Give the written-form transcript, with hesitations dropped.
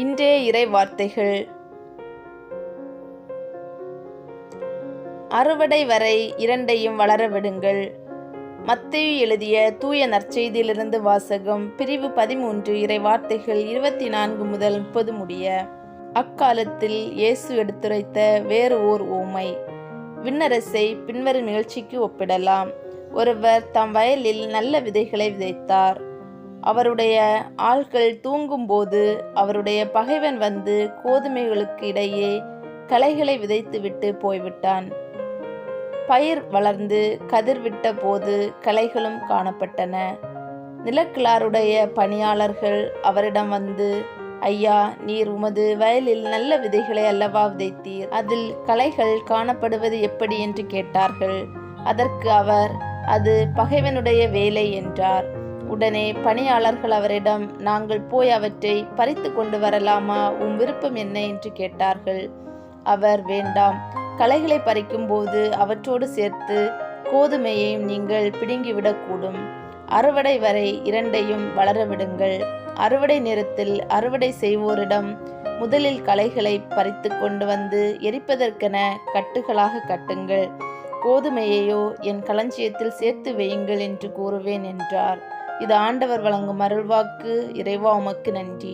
இன்றைய இறை வார்த்தைகள். அறுவடை வரை இரண்டையும் வளர விடுங்கள். மத்தேயு எழுதிய தூய நற்செய்தியிலிருந்து வாசகம். பிரிவு 13 இறை வார்த்தைகள் 24 முதல் 30 முடிய. அக்காலத்தில் இயேசு எடுத்துரைத்த வேறு ஓர் உவமை. விண்ணரசை பின்வரும் நிகழ்ச்சிக்கு ஒப்பிடலாம். ஒருவர் தம் வயலில் நல்ல விதைகளை விதைத்தார். அவருடைய ஆள்கள் தூங்கும்போது அவருடைய பகைவன் வந்து கோதுமைகளுக்கு இடையே களைகளை விதைத்துவிட்டு போய்விட்டான். பயிர் வளர்ந்து கதிர்விட்ட போது களைகளும் காணப்பட்டன. நிலக்கிழாருடைய பணியாளர்கள் அவரிடம் வந்து, ஐயா, நீர் உமது வயலில் நல்ல விதைகளை அல்லவா விதைத்தீர், அதில் களைகள் காணப்படுவது எப்படி என்று கேட்டார்கள். அதற்கு அவர், அது பகைவனுடைய வேலை என்றார். உடனே பணியாளர்கள் அவரிடம், நாங்கள் போய் அவற்றை பறித்து கொண்டு வரலாமா, உம் விருப்பம் என்ன என்று கேட்டார்கள். அவர், வேண்டாம், களைகளை பறிக்கும்போது அவற்றோடு சேர்த்து கோதுமையையும் நீங்கள் பிடுங்கிவிடக்கூடும். அறுவடை வரை இரண்டையும் வளர விடுங்கள். அறுவடை நேரத்தில் அறுவடை செய்வோரிடம், முதலில் களைகளை பறித்து கொண்டு வந்து எரிப்பதற்கென கட்டுகளாக கட்டுங்கள், கோதுமையையோ என் களஞ்சியத்தில் சேர்த்து வையுங்கள் என்று கூறுவேன் என்றார். இது ஆண்டவர் வழங்கும் அருள்வாக்கு. இறைவா, உமக்கு நன்றி.